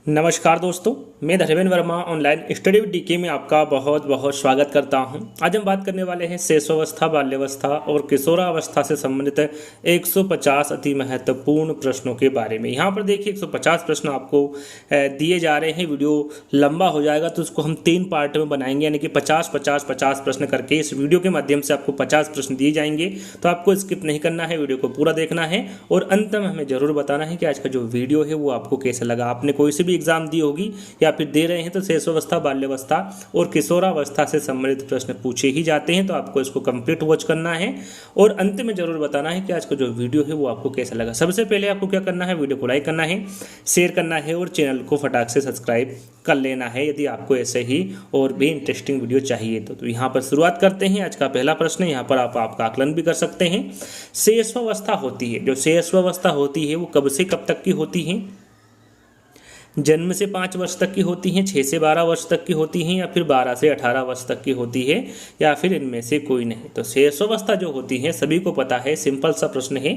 नमस्कार दोस्तों, मैं Dharmendra Verma online study with DK में आपका बहुत बहुत स्वागत करता हूं। आज हम बात करने वाले हैं शैशवावस्था, बाल्यावस्था और किशोरावस्था से संबंधित 150 अति महत्वपूर्ण प्रश्नों के बारे में। यहां पर देखिए 150 प्रश्न आपको दिए जा रहे हैं। वीडियो लंबा हो जाएगा तो उसको हम 3 पार्ट में बनाएंगे, यानी कि 50-50-50 प्रश्न करके इस वीडियो के माध्यम से आपको 50 प्रश्न दिए जाएंगे। तो आपको स्किप नहीं करना है, वीडियो को पूरा देखना है और अंत में हमें जरूर बताना है कि आज का जो वीडियो है वो आपको कैसा लगा। आपने कोई से भी एग्जाम दी होगी या फिर दे रहे हैं तो शैशवावस्था, बाल्यावस्था और किशोरावस्था से संबंधित प्रश्न पूछे ही जाते हैं। तो आपको इसको कंप्लीट वॉच करना है और अंत में जरूर बताना है कि आज का जो वीडियो है वो आपको कैसा लगा। सबसे पहले आपको क्या करना है, वीडियो को लाइक करना है, शेयर करना है और चैनल को फटाक से सब्सक्राइब कर लेना है यदि आपको ऐसे ही और भी इंटरेस्टिंग वीडियो चाहिए तो यहाँ पर शुरुआत करते हैं। आज का पहला प्रश्न है, यहाँ पर आप आपका आकलन भी कर सकते हैं। शैशवावस्था होती है, जो शैशवावस्था होती है वो कब से कब तक की होती है? जन्म से 5 वर्ष तक की होती हैं, 6 से 12 वर्ष तक की होती हैं, या फिर 12 से 18 वर्ष तक की होती है, या फिर इनमें से कोई नहीं। तो शैशवावस्था जो होती है सभी को पता है, सिंपल सा प्रश्न है।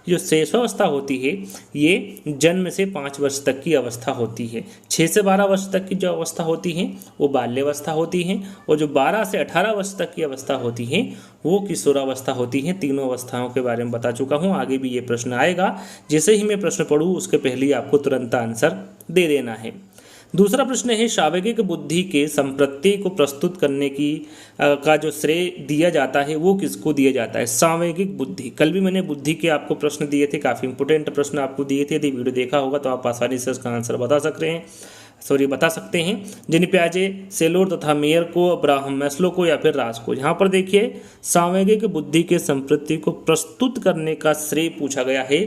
जो शैशवावस्था होती है ये जन्म से 5 वर्ष तक की अवस्था होती है। 6 से 12 वर्ष तक की जो अवस्था होती है वो बाल्यावस्था होती है, और जो 12 से 18 वर्ष तक की अवस्था होती है वो किशोरावस्था होती है। तीनों अवस्थाओं के बारे में बता चुका हूँ, आगे भी ये प्रश्न आएगा। जैसे ही मैं प्रश्न पढ़ूँ उसके पहले ही आपको तुरंत आंसर दे देना है। दूसरा प्रश्न है, सावेगिक बुद्धि के संप्रत्यय को प्रस्तुत करने की का जो श्रेय दिया जाता है वो किसको दिया जाता है? सावेगिक बुद्धि। कल भी मैंने बुद्धि के आपको प्रश्न दिए थे, काफ़ी इंपोर्टेंट प्रश्न आपको दिए थे। यदि वीडियो देखा होगा तो आप आसानी से उसका आंसर बता सकते हैं। जिन प्याजे, सेलोर तथा मेयर को, अब्राहम मैस्लो को या फिर रास को। यहाँ पर देखिए सावेगिक बुद्धि के संप्रत्यय को प्रस्तुत करने का श्रेय पूछा गया है,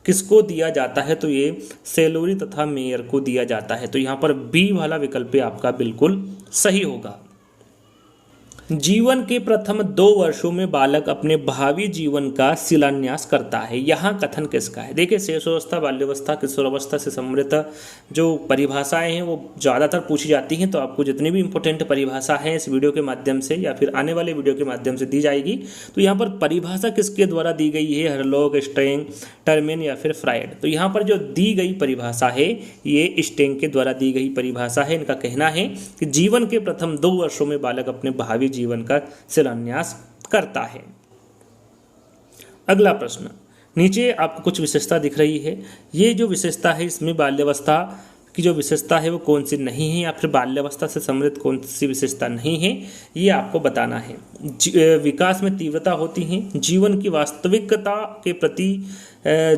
किसको दिया जाता है? तो ये सेलोरी तथा मेयर को दिया जाता है। तो यहाँ पर बी वाला विकल्प आपका बिल्कुल सही होगा। जीवन के प्रथम 2 वर्षों में बालक अपने भावी जीवन का शिलान्यास करता है। यहाँ कथन किसका है? देखिए शैशवावस्था, बाल्यावस्था, किशोरावस्था से संबंधित जो परिभाषाएं हैं वो ज़्यादातर पूछी जाती हैं। तो आपको जितनी भी इंपॉर्टेंट परिभाषा है इस वीडियो के माध्यम से या फिर आने वाले वीडियो के माध्यम से दी जाएगी। तो यहाँ पर परिभाषा किसके द्वारा दी गई है? हरलॉग, स्टेंग, टर्मेन या फिर फ्राइड। तो यहाँ पर जो दी गई परिभाषा है ये स्टेंग के द्वारा दी गई परिभाषा है। इनका कहना है कि जीवन के प्रथम 2 वर्षों में बालक अपने भावी जीवन का शिलान्यास करता है। अगला प्रश्न, नीचे आपको कुछ विशेषता दिख रही है। ये जो विशेषता है इसमें बाल्यावस्था की जो विशेषता है वो कौन सी नहीं है, या फिर बाल्यावस्था से संबंधित कौन सी विशेषता नहीं है, ये आपको बताना है। विकास में तीव्रता होती है, जीवन की वास्तविकता के प्रति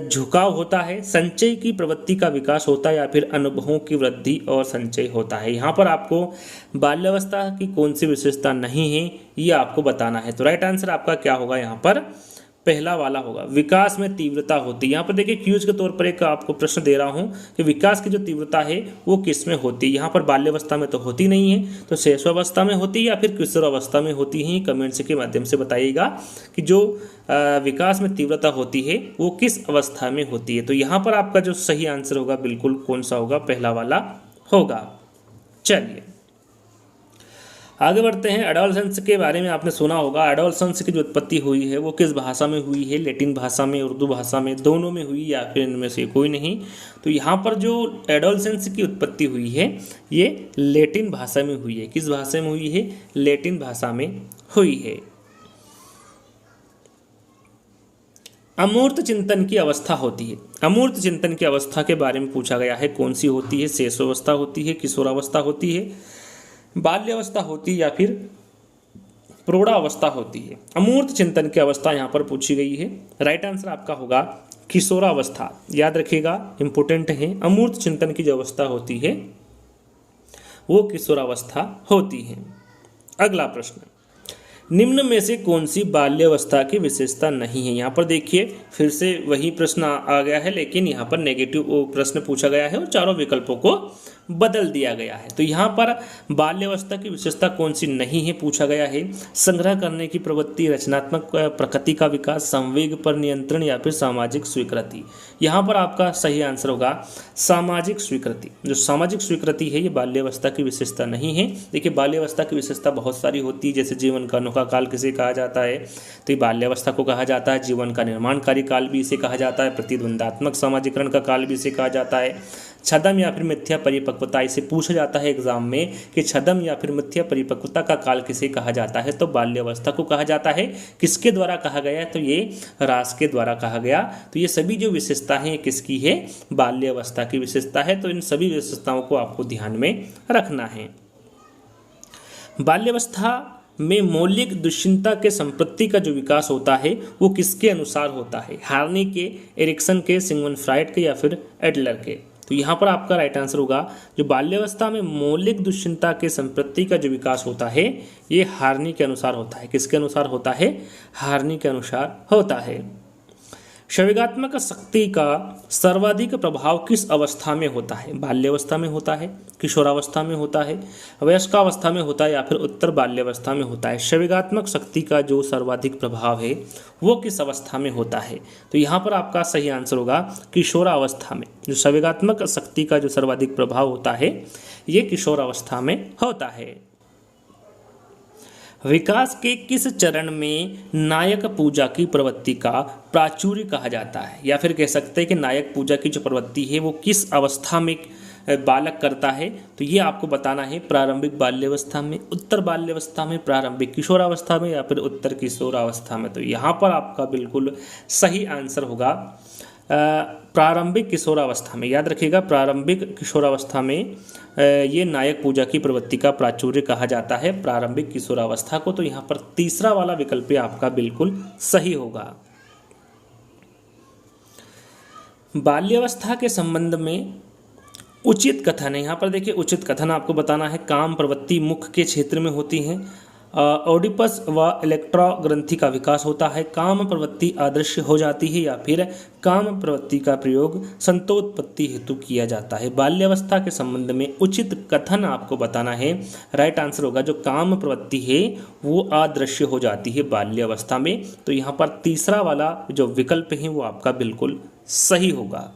झुकाव होता है, संचय की प्रवृत्ति का विकास होता है, या फिर अनुभवों की वृद्धि और संचय होता है। यहाँ पर आपको बाल्यावस्था की कौन सी विशेषता नहीं है ये आपको बताना है। तो राइट आंसर आपका क्या होगा? यहाँ पर पहला वाला होगा, विकास में तीव्रता होती है। यहाँ पर देखिए क्यूज के तौर पर एक आपको प्रश्न दे रहा हूँ कि विकास की जो तीव्रता है वो किस में होती है? यहाँ पर बाल्यावस्था में तो होती नहीं है, तो शैशवावस्था में होती है या फिर किशोरावस्था में होती है? कमेंट्स के माध्यम से बताइएगा कि जो विकास में तीव्रता होती है वो किस अवस्था में होती है। तो यहाँ पर आपका जो सही आंसर होगा बिल्कुल कौन सा होगा? पहला वाला होगा। चलिए आगे बढ़ते हैं। एडोलसेंस के बारे में आपने सुना होगा। एडोलसेंस की जो उत्पत्ति हुई है वो किस भाषा में हुई है? लैटिन भाषा में, उर्दू भाषा में, दोनों में हुई या फिर इनमें से कोई नहीं? तो यहाँ पर जो एडोलसेंस की उत्पत्ति हुई है ये लैटिन भाषा में हुई है। किस भाषा में हुई है? लैटिन भाषा में हुई है। अमूर्त चिंतन की अवस्था होती है। अमूर्त चिंतन की अवस्था के बारे में पूछा गया है, कौन सी होती है? शैशवावस्था होती है, किशोरावस्था होती है, बाल्यावस्था होती है या फिर प्रौढ़ावस्था होती है? अमूर्त चिंतन की अवस्था यहाँ पर पूछी गई है। राइट आंसर आपका होगा किशोरावस्था। याद रखिएगा, इंपोर्टेंट है। अमूर्त चिंतन की जो अवस्था होती है वो किशोरावस्था होती है। अगला प्रश्न, निम्न में से कौन सी बाल्यावस्था की विशेषता नहीं है? यहाँ पर देखिए फिर से वही प्रश्न आ गया है, लेकिन यहाँ पर नेगेटिव प्रश्न पूछा गया है और चारों विकल्पों को बदल दिया गया है। तो यहाँ पर बाल्यावस्था की विशेषता कौन सी नहीं है पूछा गया है? संग्रह करने की प्रवृत्ति, रचनात्मक प्रकृति का विकास, संवेग पर नियंत्रण या फिर सामाजिक स्वीकृति। यहाँ पर आपका सही आंसर होगा सामाजिक स्वीकृति। जो सामाजिक स्वीकृति है ये बाल्यावस्था की विशेषता नहीं है। देखिए बाल्यावस्था की विशेषता बहुत सारी होती है, जैसे जीवन का अनोखा काल किसे कहा जाता है? तो ये बाल्यावस्था को कहा जाता है। जीवन का निर्माणकारी काल भी इसे कहा जाता है। प्रतिद्वंदात्मक सामाजिकरण का काल भी इसे कहा जाता है। छदम या फिर मिथ्या परिपक्वता, इसे पूछा जाता है एग्जाम में कि छदम या फिर मिथ्या परिपक्वता का काल किसे कहा जाता है, तो बाल्यावस्था को कहा जाता है। किसके द्वारा कहा गया, तो ये रास के द्वारा कहा गया। तो ये सभी जो विशेषता है किसकी है, बाल्यावस्था की विशेषता है। तो इन सभी विशेषताओं को आपको ध्यान में रखना है। बाल्यावस्था में मौलिक दुश्चिंता के संपत्ति का जो विकास होता है वो किसके अनुसार होता है, हार्नी के, एरिक्सन के, सिगमंड फ्राइड के या फिर एडलर के। तो यहाँ पर आपका राइट आंसर होगा जो बाल्यावस्था में मौलिक दुश्चिंता के संपत्ति का जो विकास होता है ये हार्नी के अनुसार होता है। किसके अनुसार होता है, हार्नी के अनुसार होता है। संवेगात्मक शक्ति का सर्वाधिक प्रभाव किस अवस्था में होता है, बाल्यावस्था में होता है, किशोरावस्था में होता है, वयस्कावस्था में होता है या फिर उत्तर बाल्यावस्था में होता है। संवेगात्मक शक्ति का जो सर्वाधिक प्रभाव है वो किस अवस्था में होता है, तो यहाँ पर आपका सही आंसर होगा किशोरावस्था में। जो संवेगात्मक शक्ति का जो सर्वाधिक प्रभाव होता है ये किशोरावस्था में होता है। विकास के किस चरण में नायक पूजा की प्रवृत्ति का प्राचुर्य कहा जाता है, या फिर कह सकते हैं कि नायक पूजा की जो प्रवृत्ति है वो किस अवस्था में बालक करता है, तो ये आपको बताना है। प्रारंभिक बाल्यावस्था में, उत्तर बाल्यावस्था में, प्रारंभिक किशोरावस्था में या फिर उत्तर किशोरावस्था में। तो यहाँ पर आपका बिल्कुल सही आंसर होगा प्रारंभिक किशोरावस्था में। याद रखिएगा प्रारंभिक किशोरावस्था में ये नायक पूजा की प्रवृत्ति का प्राचुर्य कहा जाता है, प्रारंभिक किशोरावस्था को। तो यहाँ पर तीसरा वाला विकल्प आपका बिल्कुल सही होगा। बाल्यावस्था के संबंध में उचित कथन है, यहाँ पर देखिए उचित कथन आपको बताना है। काम प्रवृत्ति मुख के क्षेत्र में होती है, ओडिपस व इलेक्ट्रा ग्रंथि का विकास होता है, काम प्रवृत्ति अदृश्य हो जाती है या फिर काम प्रवृत्ति का प्रयोग संतोत्पत्ति हेतु किया जाता है। बाल्यावस्था के संबंध में उचित कथन आपको बताना है। राइट आंसर होगा जो काम प्रवृत्ति है वो अदृश्य हो जाती है बाल्यावस्था में। तो यहाँ पर तीसरा वाला जो विकल्प है वो आपका बिल्कुल सही होगा।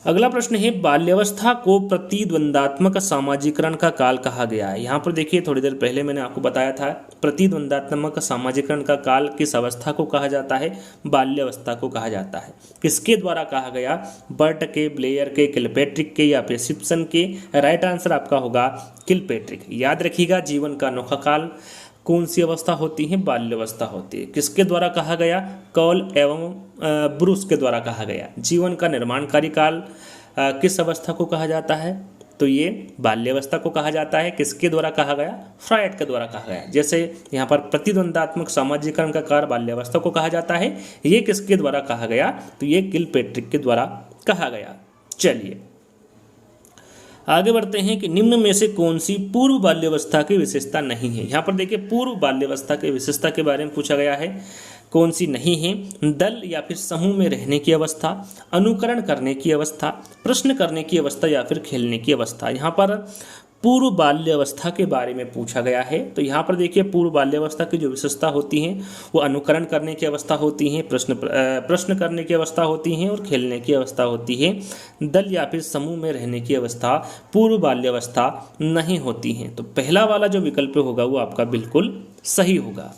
अगला प्रश्न है बाल्यावस्था को प्रतिद्वंदात्मक सामाजिकरण का काल कहा गया है। यहाँ पर देखिए थोड़ी देर पहले मैंने आपको बताया था प्रतिद्वंदात्मक सामाजिकरण का काल किस अवस्था को कहा जाता है, बाल्यावस्था को कहा जाता है। किसके द्वारा कहा गया, बर्ट के, ब्लेयर के, किलपैट्रिक के या फिर सिम्पसन के। राइट आंसर आपका होगा किलपैट्रिक। याद रखिएगा जीवन का अनोखा काल कौन सी अवस्था होती है, बाल्यावस्था होती है। किसके द्वारा कहा गया, कॉल एवं ब्रूस के द्वारा कहा गया। जीवन का निर्माणकारी काल किस अवस्था को कहा जाता है, तो ये बाल्यावस्था को कहा जाता है। किसके द्वारा कहा गया, फ्रायड के द्वारा कहा गया। जैसे यहाँ पर प्रतिद्वंदात्मक सामाजिकरण का काल बाल्यावस्था को कहा जाता है, ये किसके द्वारा कहा गया, तो ये किलपैट्रिक के द्वारा कहा गया। चलिए आगे बढ़ते हैं कि निम्न में से कौन सी पूर्व बाल्यावस्था की विशेषता नहीं है। यहाँ पर देखिए पूर्व बाल्यावस्था की विशेषता के बारे में पूछा गया है, कौन सी नहीं है। दल या फिर समूह में रहने की अवस्था, अनुकरण करने की अवस्था, प्रश्न करने की अवस्था या फिर खेलने की अवस्था। यहाँ पर पूर्व बाल्यावस्था के बारे में पूछा गया है। तो यहाँ पर देखिए पूर्व बाल्यावस्था की जो विशेषता होती हैं वो अनुकरण करने की अवस्था होती हैं, प्रश्न करने की अवस्था होती हैं और खेलने की अवस्था होती है। दल या फिर समूह में रहने की अवस्था पूर्व बाल्यावस्था नहीं होती हैं। तो पहला वाला जो विकल्प होगा वो आपका बिल्कुल सही होगा।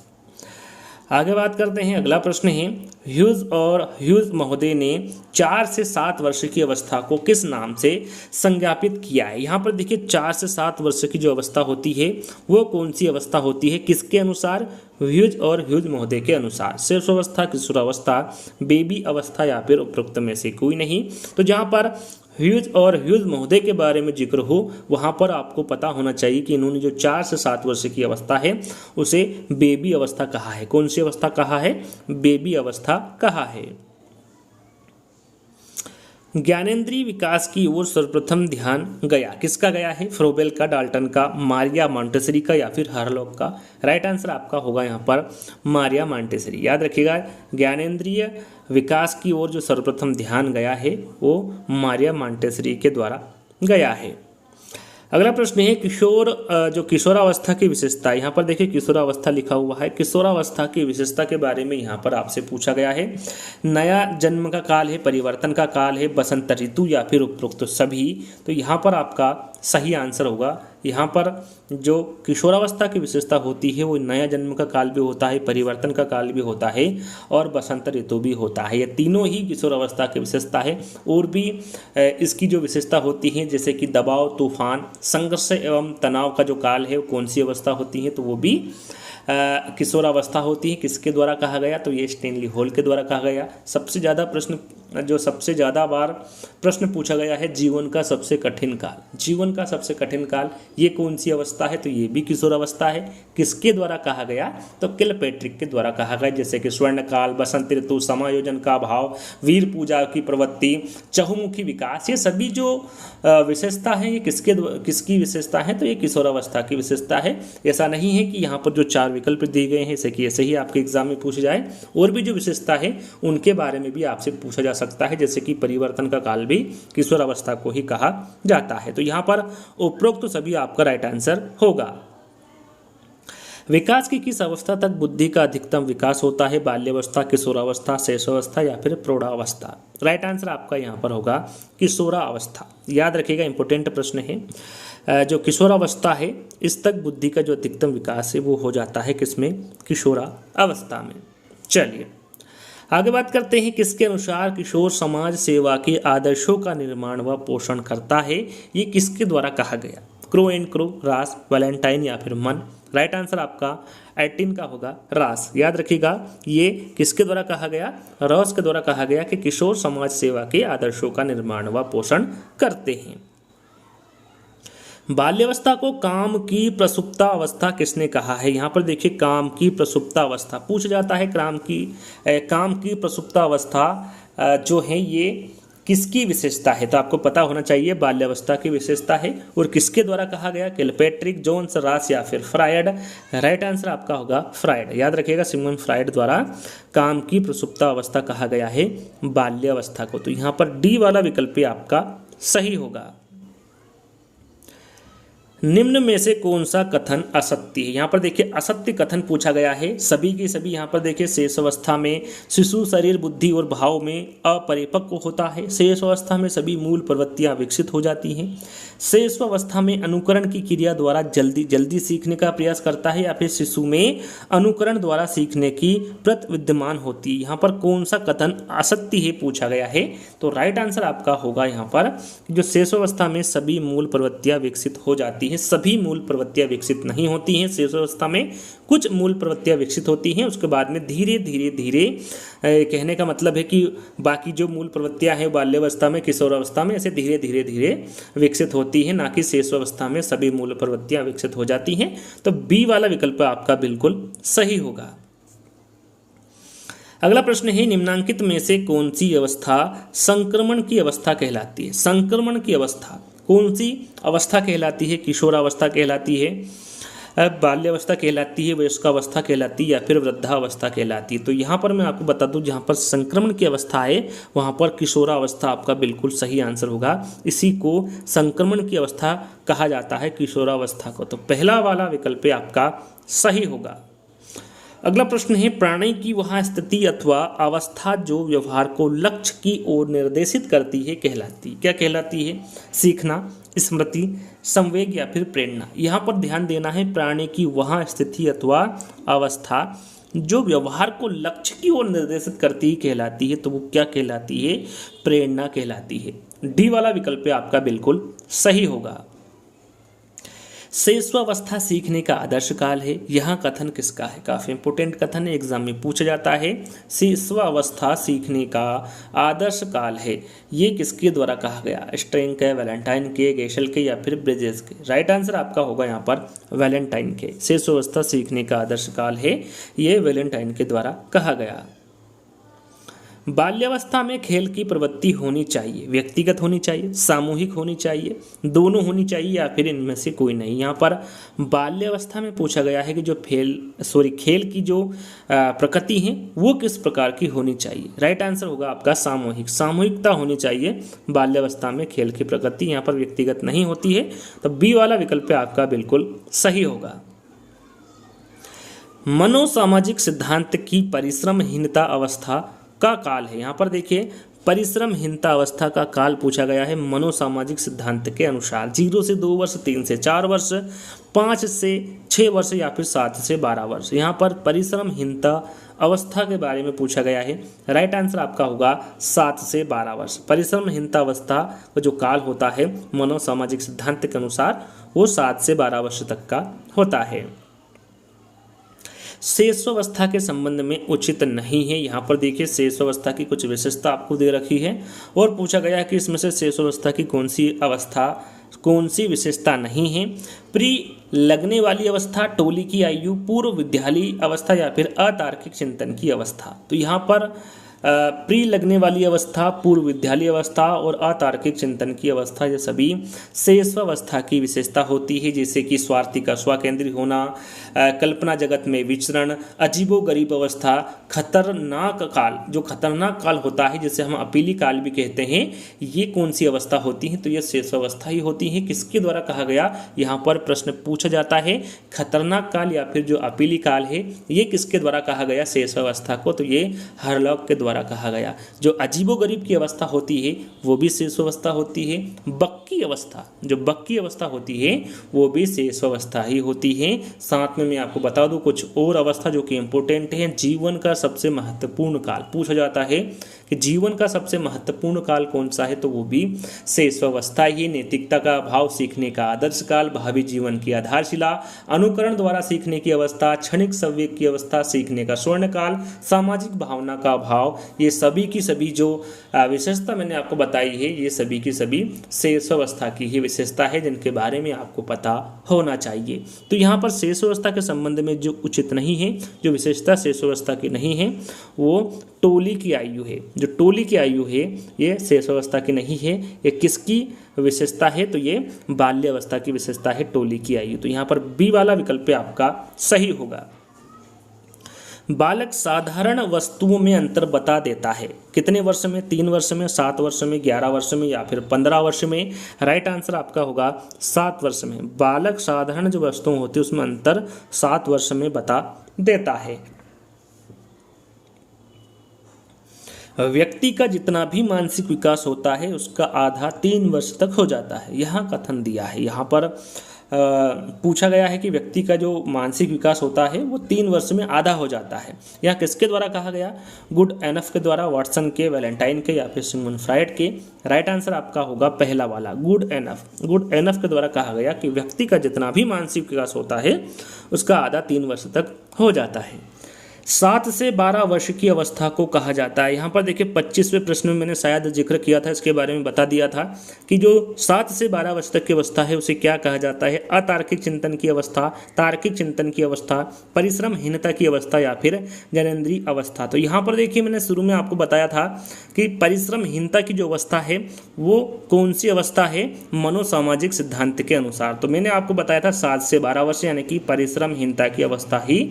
आगे बात करते हैं, अगला प्रश्न है ह्यूज और ह्यूज महोदय ने 4 से 7 वर्ष की अवस्था को किस नाम से संज्ञापित किया है। यहाँ पर देखिए 4 से 7 वर्ष की जो अवस्था होती है वो कौन सी अवस्था होती है, किसके अनुसार, ह्यूज और ह्यूज महोदय के अनुसार। शिशुअवस्था, किशोरावस्था, बेबी अवस्था या फिर उपरोक्त में से कोई नहीं। तो जहाँ पर ह्यूज और ह्यूज महोदय के बारे में जिक्र हो वहाँ पर आपको पता होना चाहिए कि इन्होंने जो 4 से 7 वर्ष की अवस्था है उसे बेबी अवस्था कहा है। कौन सी अवस्था कहा है, बेबी अवस्था कहा है। ज्ञानेंद्रीय विकास की ओर सर्वप्रथम ध्यान गया, किसका गया है, फ्रोबेल का, डाल्टन का, मारिया मॉन्टेसरी का या फिर हरलॉक का। राइट आंसर आपका होगा यहाँ पर मारिया मॉन्टेसरी। याद रखिएगा जो विकास की ओर जो सर्वप्रथम ध्यान गया है वो मारिया मॉन्टेसरी के द्वारा गया है। अगला प्रश्न है जो किशोरावस्था की विशेषता। यहाँ पर देखिए किशोरावस्था लिखा हुआ है, किशोरावस्था की विशेषता के बारे में यहाँ पर आपसे पूछा गया है। नया जन्म का काल है, परिवर्तन का काल है, बसंत ऋतु या फिर उपरोक्त सभी। तो यहाँ पर आपका सही आंसर होगा यहाँ पर जो किशोरावस्था की विशेषता होती है वो नया जन्म का काल भी होता है, परिवर्तन का काल भी होता है और बसंत ऋतु भी होता है। ये तीनों ही किशोरावस्था की विशेषता है। और भी इसकी जो विशेषता होती है जैसे कि दबाव, तूफान, संघर्ष एवं तनाव का जो काल है वो कौन सी अवस्था होती है, तो वो भी किशोरावस्था होती है। किसके द्वारा कहा गया, तो ये स्टेनली हॉल के द्वारा कहा गया। सबसे ज़्यादा बार प्रश्न पूछा गया है जीवन का सबसे कठिन काल। जीवन का सबसे कठिन काल ये कौन सी अवस्था है, तो ये भी किशोरावस्था है। किसके द्वारा कहा गया, तो किलपैट्रिक के द्वारा कहा गया। जैसे कि स्वर्ण काल, बसंत ऋतु, समायोजन का भाव, वीर पूजा की प्रवृत्ति, चहुमुखी विकास, ये सभी जो विशेषता है ये किसकी विशेषता है, तो ये किशोरावस्था की विशेषता है। ऐसा नहीं है कि यहाँ पर जो 4 विकल्प दिए गए हैं जैसे कि ऐसे ही आपके एग्जाम में पूछे जाए, और भी जो विशेषता है उनके बारे में भी आपसे पूछा जा सकता है। जैसे कि परिवर्तन का काल भी किशोरावस्था को ही कहा जाता है। तो यहाँ पर उपरोक्त तो सभी आपका राइट आंसर होगा। विकास की किस अवस्था तक बुद्धि का अधिकतम विकास होता है, बाल्यावस्था, किशोरावस्था, शैशवावस्था या फिर प्रौढ़ावस्था। राइट आंसर आपका यहाँ पर होगा किशोरावस्था। याद रखिएगा, इंपॉर्टेंट प्रश्न है। जो किशोरावस्था है इस तक बुद्धि का जो अधिकतम विकास है वो हो जाता है किसमें, किशोरावस्था में। चलिए आगे बात करते हैं, किसके अनुसार किशोर समाज सेवा के आदर्शों का निर्माण व पोषण करता है, ये किसके द्वारा कहा गया, क्रो एंड क्रो, रास, वैलेंटाइन या फिर मन। राइट आंसर आपका 18 का होगा रास। याद रखिएगा ये किसके द्वारा कहा गया, रॉस के द्वारा कहा गया कि किशोर समाज सेवा के आदर्शों का निर्माण व पोषण करते हैं। बाल्यावस्था को काम की प्रसुप्ता अवस्था किसने कहा है, यहाँ पर देखिए काम की प्रसुप्ता अवस्था पूछा जाता है। काम की प्रसुप्ता अवस्था जो है ये किसकी विशेषता है, तो आपको पता होना चाहिए बाल्यावस्था की विशेषता है। और किसके द्वारा कहा गया, किलपैट्रिक, जोन्स, रास या फिर फ्रायड। राइट आंसर आपका होगा फ्रायड। याद रखिएगा सिगमंड फ्रायड द्वारा काम की प्रसुप्ता अवस्था कहा गया है बाल्यावस्था को। तो यहाँ पर डी वाला विकल्प आपका सही होगा। निम्न में से कौन सा कथन असत्य है, यहाँ पर देखिए असत्य कथन पूछा गया है। सभी के सभी यहाँ पर देखिए शेष अवस्था में शिशु शरीर, बुद्धि और भाव में अपरिपक्व होता है। शेष अवस्था में सभी मूल प्रवृत्तियाँ विकसित हो जाती हैं। शेष अवस्था में अनुकरण की क्रिया द्वारा जल्दी सीखने का प्रयास करता है, या फिर शिशु में अनुकरण द्वारा सीखने की प्रत विद्यमान होती है। यहाँ पर कौन सा कथन असत्य है पूछा गया है, तो राइट आंसर आपका होगा यहाँ पर जो शेष अवस्था में सभी मूल प्रवृत्तियाँ विकसित हो जाती हैं। सभी मूल प्रवृत्तियां विकसित नहीं होती हैं। शेष अवस्था में कुछ मूल प्रवृत्तियां विकसित होती हैं, उसके बाद में धीरे धीरे कहने का मतलब है कि बाकी जो मूल प्रवृत्तियां हैं बाल्यावस्था में, किशोरावस्था में ऐसे धीरे धीरे विकसित होती हैं, ना कि शेष अवस्था में सभी मूल प्रवृत्तियां विकसित हो जाती हैं। तो बी वाला विकल्प आपका बिल्कुल सही होगा। अगला प्रश्न है, निम्नांकित में से कौन सी अवस्था संक्रमण की अवस्था कहलाती है। संक्रमण की अवस्था कौन सी अवस्था कहलाती है, किशोरावस्था कहलाती है, बाल्यावस्था कहलाती है, वयस्कावस्था कहलाती है या फिर वृद्धावस्था कहलाती है। तो यहाँ पर मैं आपको बता दूं जहाँ पर संक्रमण की अवस्था है वहाँ पर किशोरावस्था आपका बिल्कुल सही आंसर होगा। इसी को संक्रमण की अवस्था कहा जाता है, किशोरावस्था को। तो पहला वाला विकल्प आपका सही होगा। अगला प्रश्न है, प्राणी की वह स्थिति अथवा अवस्था जो व्यवहार को लक्ष्य की ओर निर्देशित करती है कहलाती, क्या कहलाती है, सीखना, स्मृति, संवेग या फिर प्रेरणा। यहाँ पर ध्यान देना है, प्राणी की वह स्थिति अथवा अवस्था जो व्यवहार को लक्ष्य की ओर निर्देशित करती कहलाती है, तो वो क्या कहलाती है, प्रेरणा कहलाती है। डी वाला विकल्प आपका बिल्कुल सही होगा। शैशवावस्था सीखने का आदर्श काल है, यहाँ कथन किसका है, काफी इंपोर्टेंट कथन है, एग्जाम में पूछा जाता है। शैशवावस्था सीखने का आदर्श काल है, ये किसके द्वारा कहा गया, स्ट्रेंग के, वैलेंटाइन के, गेशल के या फिर ब्रिजेस के। राइट आंसर आपका होगा यहाँ पर वैलेंटाइन के। शैशवावस्था सीखने का आदर्श काल है, ये वैलेंटाइन के द्वारा कहा गया। बाल्यावस्था में खेल की प्रवृत्ति होनी चाहिए, व्यक्तिगत होनी चाहिए, सामूहिक होनी चाहिए, दोनों होनी चाहिए या फिर इनमें से कोई नहीं। यहाँ पर बाल्यावस्था में पूछा गया है कि जो खेल की जो प्रकृति है वो किस प्रकार की होनी चाहिए। राइट आंसर होगा आपका सामूहिक, सामूहिकता होनी चाहिए बाल्यावस्था में खेल की प्रकृति, यहाँ पर व्यक्तिगत नहीं होती है। तो बी वाला विकल्प आपका बिल्कुल सही होगा। मनोसामाजिक सिद्धांत की परिश्रमहीनता अवस्था का काल है, यहाँ पर देखिए परिश्रमहीनता अवस्था का काल पूछा गया है मनोसामाजिक सिद्धांत के अनुसार। 0 से 2 वर्ष, 3 से 4 वर्ष, 5 से 6 वर्ष या फिर 7 से 12 वर्ष। यहाँ पर परिश्रमहीनता अवस्था के बारे में पूछा गया है। राइट आंसर आपका होगा 7 से 12 वर्ष। परिश्रमहीनता अवस्था का जो काल होता है मनोसामाजिक सिद्धांत के अनुसार वो 7 से 12 वर्ष तक का होता है। शेषावस्था के संबंध में उचित नहीं है। यहाँ पर देखिए शेषावस्था की कुछ विशेषता आपको दे रखी है और पूछा गया है कि इसमें से शेषावस्था की कौन सी विशेषता नहीं है। प्री लगने वाली अवस्था, टोली की आयु, पूर्व विद्यालयी अवस्था या फिर अतार्किक चिंतन की अवस्था। तो यहाँ पर प्री लगने वाली अवस्था, पूर्व विद्यालयी अवस्था और अतार्किक चिंतन की अवस्था, ये सभी शेषावस्था की विशेषता होती है, जैसे कि स्वार्थी का स्वकेंद्री होना, कल्पना जगत में विचरण, अजीबोगरीब अवस्था, खतरनाक काल, जो खतरनाक काल होता है जिसे हम अपीली काल भी कहते हैं, ये कौन सी अवस्था होती है? तो ये शेषावस्था ही होती है। किसके द्वारा कहा गया? यहाँ पर प्रश्न पूछा जाता है खतरनाक काल या फिर जो अपीली काल है ये किसके द्वारा कहा गया शेषावस्था को? तो ये हरलॉक के द्वारा कहा गया। जो अजीबोगरीब की अवस्था होती है वो भी शेषावस्था होती है। बक्की अवस्था, जो बक्की अवस्था होती है वो भी शेषावस्था ही होती है। साथ में मैं आपको बता दूं कुछ और अवस्था जो कि इंपॉर्टेंट है। जीवन का सबसे महत्वपूर्ण काल पूछा जाता है कि जीवन का सबसे महत्वपूर्ण काल कौन सा है? तो वो भी शेषावस्था ही। नैतिकता का अभाव, सीखने का आदर्श काल, भावी जीवन की आधारशिला, अनुकरण द्वारा सीखने की अवस्था, क्षणिक संवेग की अवस्था, सीखने का स्वर्ण काल, सामाजिक भावना का अभाव, ये सभी की सभी जो विशेषता मैंने आपको बताई है ये सभी की सभी शेषावस्था की ही विशेषता है जिनके बारे में आपको पता होना चाहिए। तो यहाँ पर शेषावस्था के संबंध में जो उचित नहीं है, जो विशेषता शेषावस्था की नहीं है वो टोली की आयु है। जो टोली की आयु है ये शेषावस्था की नहीं है। ये किसकी विशेषता है? तो ये बाल्यावस्था की विशेषता है टोली की आयु। तो यहाँ पर बी वाला विकल्प आपका सही होगा। बालक साधारण वस्तुओं में अंतर बता देता है। कितने वर्ष में? 3 वर्ष में, 7 वर्ष में, 11 वर्ष में या फिर 15 वर्ष में? राइट आंसर आपका होगा 7 वर्ष में। बालक साधारण जो वस्तुएं होती है उसमें अंतर 7 वर्ष में बता देता है। व्यक्ति का जितना भी मानसिक विकास होता है उसका आधा 3 वर्ष तक हो जाता है। यहाँ कथन दिया है। यहाँ पर पूछा गया है कि व्यक्ति का जो मानसिक विकास होता है वो 3 वर्ष में आधा हो जाता है। यह किसके द्वारा कहा गया? गुड एनफ के द्वारा, वाटसन के, वैलेंटाइन के या फिर सिगमंड फ्राइड के? राइट आंसर आपका होगा पहला वाला, गुड एनफ। गुड एनफ के द्वारा कहा गया कि व्यक्ति का जितना भी मानसिक विकास होता है उसका आधा 3 वर्ष तक हो जाता है। 7 से 12 वर्ष की अवस्था को कहा जाता है। यहाँ पर देखिए 25वें प्रश्न में मैंने शायद जिक्र किया था, इसके बारे में बता दिया था कि जो 7 से 12 वर्ष तक की अवस्था है उसे क्या कहा जाता है? अतार्किक चिंतन की अवस्था, तार्किक चिंतन की अवस्था, परिश्रमहीनता की अवस्था या फिर ज्ञानेंद्रीय अवस्था। तो यहाँ पर देखिए मैंने शुरू में आपको बताया था कि परिश्रमहीनता की जो अवस्था है वो कौन सी अवस्था है मनोसामाजिक सिद्धांत के अनुसार। तो मैंने आपको बताया था 7 से 12 वर्ष यानी कि परिश्रमहीनता की अवस्था ही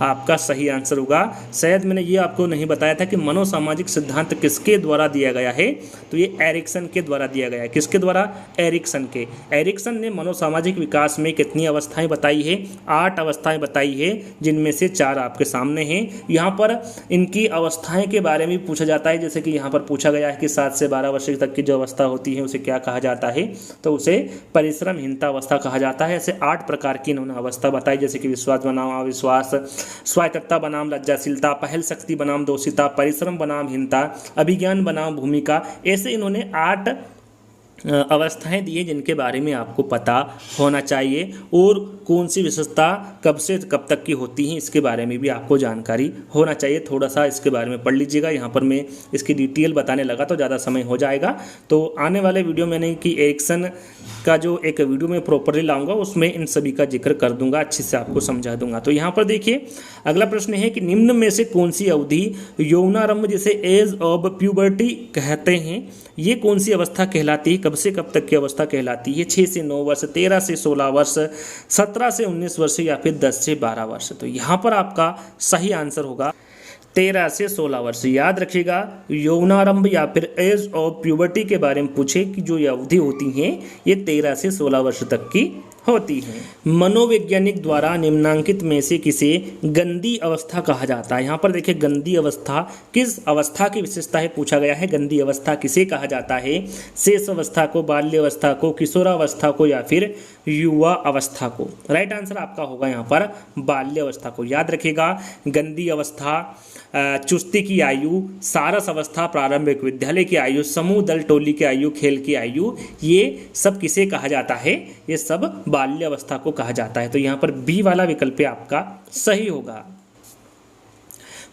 आपका सही आंसर होगा। शायद मैंने ये आपको नहीं बताया था कि मनोसामाजिक सिद्धांत किसके द्वारा दिया गया है। तो ये एरिक्सन के द्वारा दिया गया है। किसके द्वारा? एरिक्सन के। एरिक्सन ने मनोसामाजिक विकास में कितनी अवस्थाएं बताई है? 8 अवस्थाएं बताई है, जिनमें से 4 आपके सामने हैं। यहाँ पर इनकी अवस्थाएं के बारे में पूछा जाता है, जैसे कि यहाँ पर पूछा गया है कि 7 से 12 वर्ष तक की जो अवस्था होती है उसे क्या कहा जाता है? तो उसे परिश्रमहीनता अवस्था कहा जाता है। ऐसे 8 प्रकार की इन्होंने अवस्था बताई, जैसे कि विश्वास बनाम अविश्वास, स्वायत्तता बनाम लज्जाशीलता, पहल शक्ति बनाम दोषिता, परिश्रम बनाम हीनता, अभिज्ञान बनाम भूमिका। ऐसे इन्होंने 8 अवस्थाएं दी है जिनके बारे में आपको पता होना चाहिए और कौन सी विशेषता कब से कब तक की होती हैं इसके बारे में भी आपको जानकारी होना चाहिए। थोड़ा सा इसके बारे में पढ़ लीजिएगा। यहाँ पर मैं इसकी डिटेल बताने लगा तो ज़्यादा समय हो जाएगा। तो आने वाले वीडियो मैंने कि एरिक्सन का जो एक वीडियो में प्रॉपरली लाऊंगा उसमें इन सभी का जिक्र कर दूंगा, अच्छे से आपको समझा दूंगा। तो यहाँ पर देखिए अगला प्रश्न है कि निम्न में से कौन सी अवधि यौनारंभ जिसे एज ऑफ प्यूबर्टी कहते हैं ये कौन सी अवस्था कहलाती है? कब से कब तक की अवस्था कहलाती है? 6 से 9 वर्ष, 13 से 16 वर्ष, 17 से 19 वर्ष या फिर 10 से 12 वर्ष? तो यहाँ पर आपका सही आंसर होगा 13 से 16 वर्ष। याद रखिएगा यौनारंभ या फिर एज ऑफ प्यूबर्टी के बारे में पूछे कि जो ये अवधि होती हैं ये 13 से 16 वर्ष तक की होती हैं। मनोवैज्ञानिक द्वारा निम्नांकित में से किसे गंदी अवस्था कहा जाता है? यहाँ पर देखिए गंदी अवस्था किस अवस्था की विशेषता है पूछा गया है। गंदी अवस्था किसे कहा जाता है? शेष अवस्था को, बाल्य अवस्था को, किशोरावस्था को या फिर युवा अवस्था को? राइट आंसर आपका होगा यहाँ पर बाल्य अवस्था को। याद रखिएगा गंदी अवस्था, चुस्ती की आयु, सारस अवस्था, प्रारंभिक विद्यालय की आयु, समूह दल टोली की आयु, खेल की आयु, ये सब किसे कहा जाता है? ये सब बाल्य अवस्था को कहा जाता है। तो यहाँ पर बी वाला विकल्प आपका सही होगा।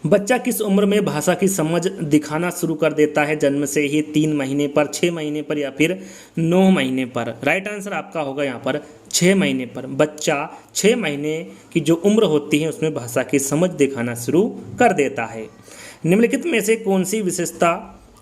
बच्चा किस उम्र में भाषा की समझ दिखाना शुरू कर देता है? जन्म से ही, 3 महीने पर, 6 महीने पर या फिर 9 महीने पर? राइट आंसर आपका होगा यहाँ पर 6 महीने पर। बच्चा 6 महीने की जो उम्र होती है उसमें भाषा की समझ दिखाना शुरू कर देता है। निम्नलिखित में से कौन सी विशेषता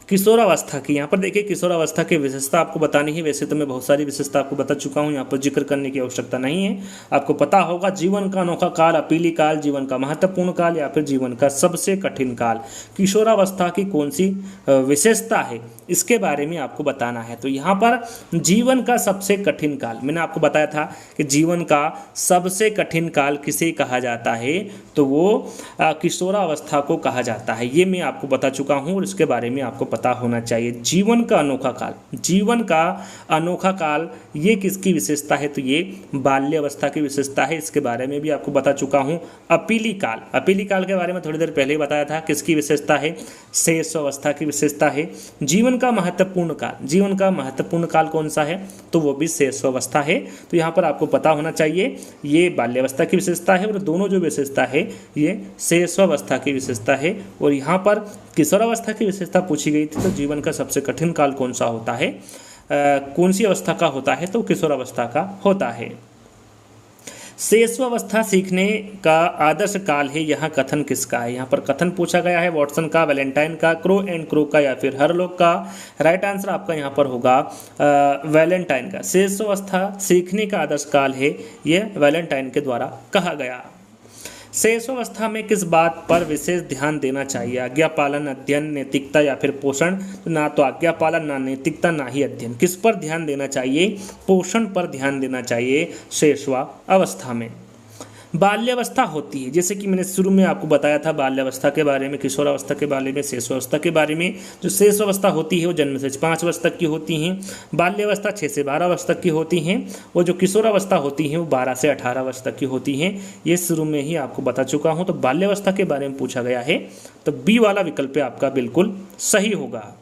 किशोरावस्था की? यहाँ पर देखिए किशोरावस्था की विशेषता आपको बतानी है। वैसे तो मैं बहुत सारी विशेषता आपको बता चुका हूँ, यहाँ पर जिक्र करने की आवश्यकता नहीं है। आपको पता होगा जीवन का अनोखा काल, अपीली काल, जीवन का महत्वपूर्ण काल या फिर जीवन का सबसे कठिन काल। किशोरावस्था की कौन सी विशेषता है इसके बारे में आपको बताना है। तो यहाँ पर जीवन का सबसे कठिन काल, मैंने आपको बताया था कि जीवन का सबसे कठिन काल किसे कहा जाता है? तो वो किशोरावस्था को कहा जाता है। ये मैं आपको बता चुका हूँ और इसके बारे में आपको पता होना चाहिए। जीवन का अनोखा काल, जीवन का अनोखा काल ये किसकी विशेषता है? तो ये बाल्य अवस्था की विशेषता है। इसके बारे में भी आपको बता चुका हूँ। अपीली काल, अपीली काल के बारे में थोड़ी देर पहले ही बताया था, किसकी विशेषता है? शेष अवस्था की विशेषता है। जीवन का महत्वपूर्ण काल, जीवन का महत्वपूर्ण काल कौन सा है? तो वो भी शेष अवस्था है। तो यहाँ पर आपको पता होना चाहिए ये बाल्यावस्था की विशेषता है और दोनों जो विशेषता है ये शेष अवस्था की विशेषता है। और यहाँ पर किशोरावस्था की विशेषता पूछी गई थी, तो जीवन का सबसे कठिन काल कौन सा होता है, कौन सी अवस्था का होता है? तो किशोरावस्था का होता है। शेषवावस्था सीखने का आदर्श काल है, यहाँ कथन किसका है? यहाँ पर कथन पूछा गया है वॉटसन का, वैलेंटाइन का, क्रो एंड क्रो का या फिर हरलोक का? राइट आंसर आपका यहाँ पर होगा वैलेंटाइन का। शेषवावस्था सीखने का आदर्श काल है, यह वैलेंटाइन के द्वारा कहा गया। शेषावस्था में किस बात पर विशेष ध्यान देना चाहिए? आज्ञा पालन, अध्ययन, नैतिकता या फिर पोषण? तो ना तो आज्ञा पालन, ना नैतिकता, ना ही अध्ययन। किस पर ध्यान देना चाहिए? पोषण पर ध्यान देना चाहिए शेषावस्था में। बाल्यावस्था होती है, जैसे कि मैंने शुरू में आपको बताया था बाल्यावस्था के बारे में, किशोरावस्था के बारे में, शेषावस्था के बारे में। जो शेषावस्था होती है वो जन्म से 5 वर्ष तक की होती हैं, बाल्यावस्था 6 से 12 वर्ष तक की होती हैं, और जो किशोरावस्था होती हैं वो 12 से 18 वर्ष तक की होती हैं। ये शुरू में ही आपको बता चुका हूँ। तो बाल्यावस्था के बारे में पूछा गया है, तो बी वाला विकल्प आपका बिल्कुल सही होगा।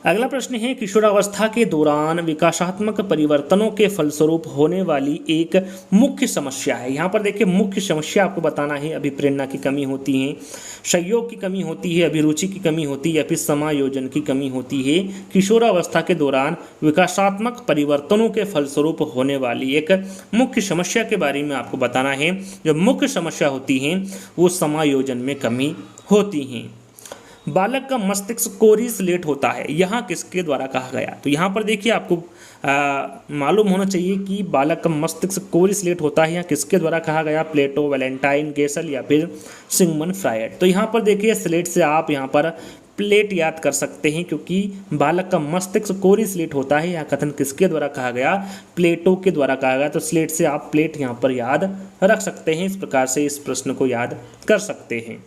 अगला प्रश्न है, किशोरावस्था के दौरान विकासात्मक परिवर्तनों के फलस्वरूप होने वाली एक मुख्य समस्या है। यहाँ पर देखिए मुख्य समस्या आपको बताना है। अभिप्रेरणा की कमी होती है, सहयोग की कमी होती है, अभिरुचि की कमी होती है या फिर समायोजन की कमी होती है। किशोरावस्था के दौरान विकासात्मक परिवर्तनों के फलस्वरूप होने वाली एक मुख्य समस्या के बारे में आपको बताना है। जो मुख्य समस्या होती है वो समायोजन में कमी होती है। बालक का मस्तिष्क कोरिलेट होता है, यहाँ किसके द्वारा कहा गया? तो यहाँ पर देखिए आपको मालूम होना चाहिए कि बालक का मस्तिष्क कोरिलेट होता है, यहाँ किसके द्वारा कहा गया? प्लेटो, वैलेंटाइन, गेसल या फिर सिगमंड फ्रायड। तो यहाँ पर देखिए स्लेट से आप यहाँ पर प्लेट याद कर सकते हैं, क्योंकि बालक का मस्तिष्क कोरिलेट होता है। यहाँ कथन किसके द्वारा कहा गया? प्लेटो के द्वारा कहा गया। तो स्लेट से आप प्लेट यहाँ पर याद रख सकते हैं। इस प्रकार से इस प्रश्न को याद कर सकते हैं।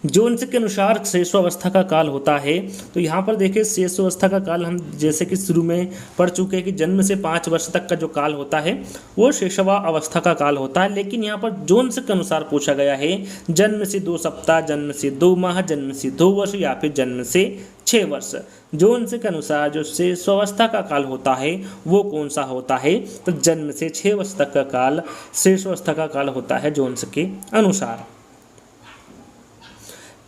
जोन्स के अनुसार शेषावस्था का काल होता है। तो यहाँ पर देखिए शेषावस्था का काल हम जैसे कि शुरू में पढ़ चुके हैं कि जन्म से 5 वर्ष तक का जो काल होता है वो शेषावस्था का काल होता है। लेकिन यहाँ पर जोन्स के अनुसार पूछा गया है जन्म से 2 सप्ताह, जन्म से 2 माह, जन्म से 2 वर्ष या फिर जन्म से 6 वर्ष। जोन्स के अनुसार जो शेषावस्था का काल होता है वो कौन सा होता है? तो जन्म से 6 वर्ष तक का काल शेषावस्था का काल होता है जोन्स के अनुसार।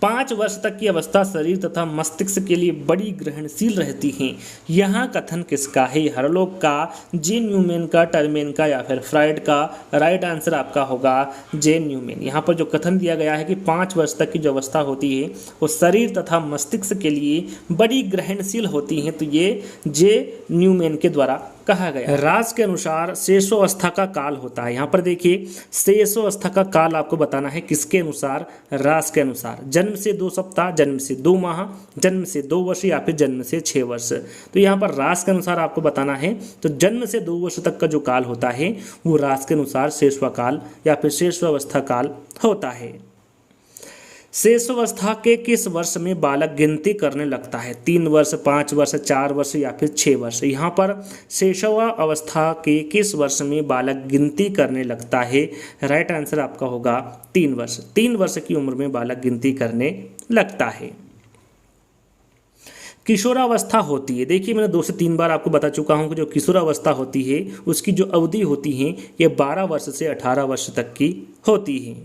5 वर्ष तक की अवस्था शरीर तथा मस्तिष्क के लिए बड़ी ग्रहणशील रहती है। यहाँ कथन किसका है? हरलोक का, जे न्यूमैन का, टर्मेन का या फिर फ्रायड का? राइट आंसर आपका होगा जे न्यूमैन। यहाँ पर जो कथन दिया गया है कि 5 वर्ष तक की जो अवस्था होती है वो शरीर तथा मस्तिष्क के लिए बड़ी ग्रहणशील होती हैं, तो ये जे न्यूमैन के द्वारा कहा गया। रास के अनुसार शेषावस्था का काल होता है। यहाँ पर देखिए शेषावस्था का काल आपको बताना है किसके अनुसार, रास के अनुसार। जन्म से 2 सप्ताह, जन्म से 2 माह, जन्म से 2 वर्ष या फिर जन्म से 6 वर्ष। तो यहाँ पर रास के अनुसार आपको बताना है। तो जन्म से 2 वर्ष तक का जो काल होता है वो रास के अनुसार शेषवा काल या फिर शेषावस्था काल होता है। शेषावस्था के किस वर्ष में बालक गिनती करने लगता है? 3 वर्ष, 5 वर्ष, 4 वर्ष या फिर 6 वर्ष। यहाँ पर शेषावस्था के किस वर्ष में बालक गिनती करने लगता है? राइट आंसर आपका होगा 3 वर्ष। 3 वर्ष की उम्र में बालक गिनती करने लगता है। किशोरावस्था होती है, देखिए मैंने 2 से 3 बार आपको बता चुका हूँ कि जो किशोरावस्था होती है उसकी जो अवधि होती है ये 12 वर्ष से 18 वर्ष तक की होती है।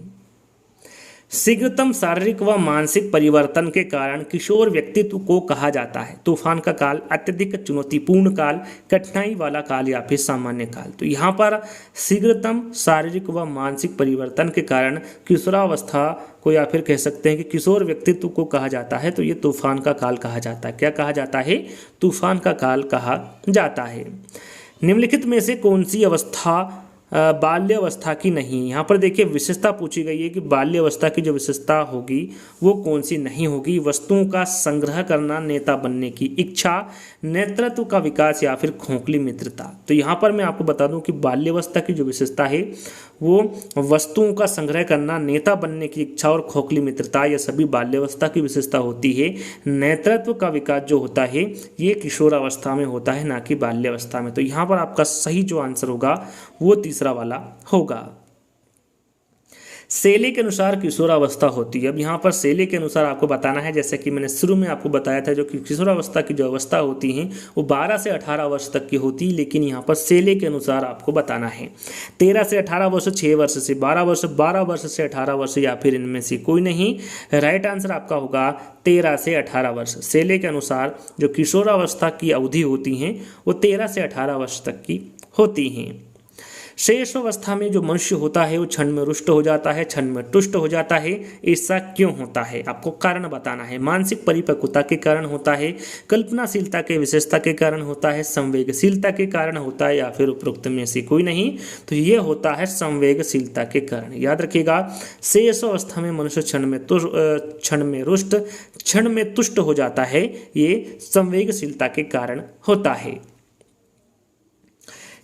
शीघ्रतम शारीरिक व मानसिक परिवर्तन के कारण किशोर व्यक्तित्व को कहा जाता है? तूफान का काल, अत्यधिक चुनौतीपूर्ण काल, कठिनाई वाला काल या फिर सामान्य काल। तो यहाँ पर शीघ्रतम शारीरिक व मानसिक परिवर्तन के कारण किशोरावस्था को या फिर कह सकते हैं कि किशोर व्यक्तित्व को कहा जाता है, तो ये तूफान का काल कहा जाता है। क्या कहा जाता है? तूफान का काल कहा जाता है। निम्नलिखित में से कौन सी अवस्था बाल्यावस्था की नहीं? यहाँ पर देखिए विशेषता पूछी गई है कि बाल्यावस्था की जो विशेषता होगी वो कौन सी नहीं होगी? वस्तुओं का संग्रह करना, नेता बनने की इच्छा, नेतृत्व का विकास या फिर खोखली मित्रता। तो यहाँ पर मैं आपको बता दूं कि बाल्यावस्था की जो विशेषता है वो वस्तुओं का संग्रह करना, नेता बनने की इच्छा और खोखली मित्रता, ये सभी बाल्यावस्था की विशेषता होती है। नेतृत्व का विकास जो होता है ये किशोरावस्था में होता है, ना कि बाल्यावस्था में। तो यहाँ पर आपका सही जो आंसर होगा वो तीसरा वाला होगा। सेले के अनुसार किशोरावस्था होती है। अब यहाँ पर सेले के अनुसार आपको बताना है, जैसे कि मैंने शुरू में आपको बताया था, जो कि किशोरावस्था की जो अवस्था होती है वो 12 से 18 वर्ष तक की होती है, लेकिन यहाँ पर सेले के अनुसार आपको बताना है 13 से 18 वर्ष, 6 वर्ष से 12 वर्ष, 12 वर्ष से 18 वर्ष या फिर इनमें से कोई नहीं। राइट आंसर आपका होगा 13 से 18 वर्ष। सेले के अनुसार जो किशोरावस्था की अवधि होती हैं वो 13 से 18 वर्ष तक की होती हैं। शेषावस्था में जो मनुष्य होता है वो क्षण में रुष्ट हो जाता है, क्षण में तुष्ट हो जाता है। ऐसा क्यों होता है? आपको कारण बताना है। मानसिक परिपक्वता के कारण होता है, कल्पनाशीलता के विशेषता के कारण होता है, संवेगशीलता के कारण होता है या फिर उपरोक्त में से कोई नहीं। तो ये होता है संवेगशीलता के कारण। याद रखिएगा, शेषावस्था में मनुष्य क्षण में रुष्ट, क्षण में तुष्ट हो जाता है, ये संवेगशीलता के कारण होता है।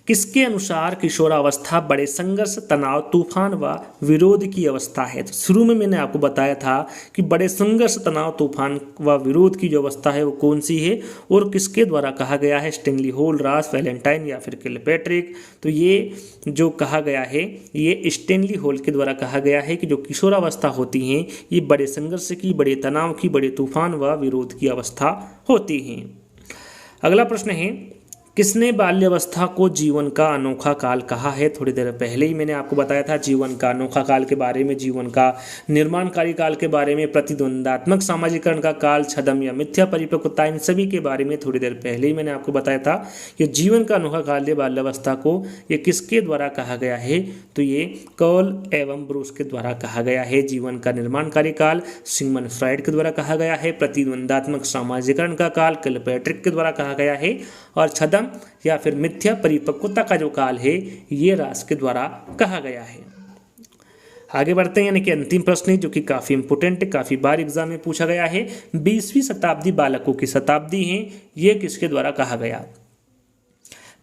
किसके अनुसार किशोरावस्था बड़े संघर्ष, तनाव, तूफान व विरोध की अवस्था है? तो शुरू में मैंने आपको बताया था कि बड़े संघर्ष, तनाव, तूफान व विरोध की जो अवस्था है वो कौन सी है और किसके द्वारा कहा गया है? स्टेनली होल, रास, वैलेंटाइन या फिर किलपैट्रिक। तो ये जो कहा गया है ये स्टेनली होल के द्वारा कहा गया है कि जो किशोरावस्था होती हैं ये बड़े संघर्ष की, बड़े तनाव की, बड़े तूफान व विरोध की अवस्था होती हैं। अगला प्रश्न है, किसने बाल्यावस्था को जीवन का अनोखा काल कहा है? थोड़ी देर पहले ही मैंने आपको बताया था जीवन का अनोखा काल के बारे में, जीवन का निर्माणकारी काल के बारे में, प्रतिद्वंदात्मक सामाजिकरण का काल, छद्म या मिथ्या परिपक्वता, इन सभी के बारे में थोड़ी देर पहले ही मैंने आपको बताया था। ये जीवन का अनोखा काल है बाल्यावस्था को, ये किसके द्वारा कहा गया है? तो ये कॉल एवं ब्रूस के द्वारा कहा गया है। जीवन का निर्माणकारी काल सिगमंड फ्राइड के द्वारा कहा गया है। प्रतिद्वंदात्मक सामाजिकरण का काल किलपैट्रिक के द्वारा कहा गया है। और छद्म या फिर मिथ्या परिपक्वता का जो काल है ये रास के द्वारा कहा गया है। आगे बढ़ते हैं, यानी कि अंतिम प्रश्न जो कि काफ़ी इंपोर्टेंट है, काफ़ी बार एग्जाम में पूछा गया है। 20वीं शताब्दी बालकों की शताब्दी है, ये किसके द्वारा कहा गया?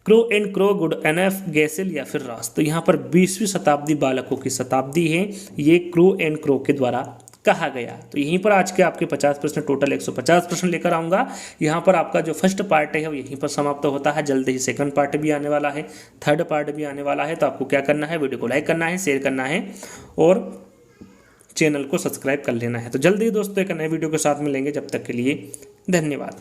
Crow and crow, good enough, गैसेल या फिर रास। तो यहाँ पर 20वीं शताब्दी बालकों की शताब्दी है, ये क्रो एंड क्रो के द्वारा कहा गया। तो यहीं पर आज के आपके 50 प्रश्न, टोटल 150 प्रश्न लेकर आऊँगा। यहाँ पर आपका जो फर्स्ट पार्ट है वो यहीं पर समाप्त होता है। जल्द ही सेकंड पार्ट भी आने वाला है, थर्ड पार्ट भी आने वाला है। तो आपको क्या करना है? वीडियो को लाइक करना है, शेयर करना है और चैनल को सब्सक्राइब कर लेना है। तो जल्दी ही दोस्तों एक नए वीडियो के साथ मिलेंगे, जब तक के लिए धन्यवाद।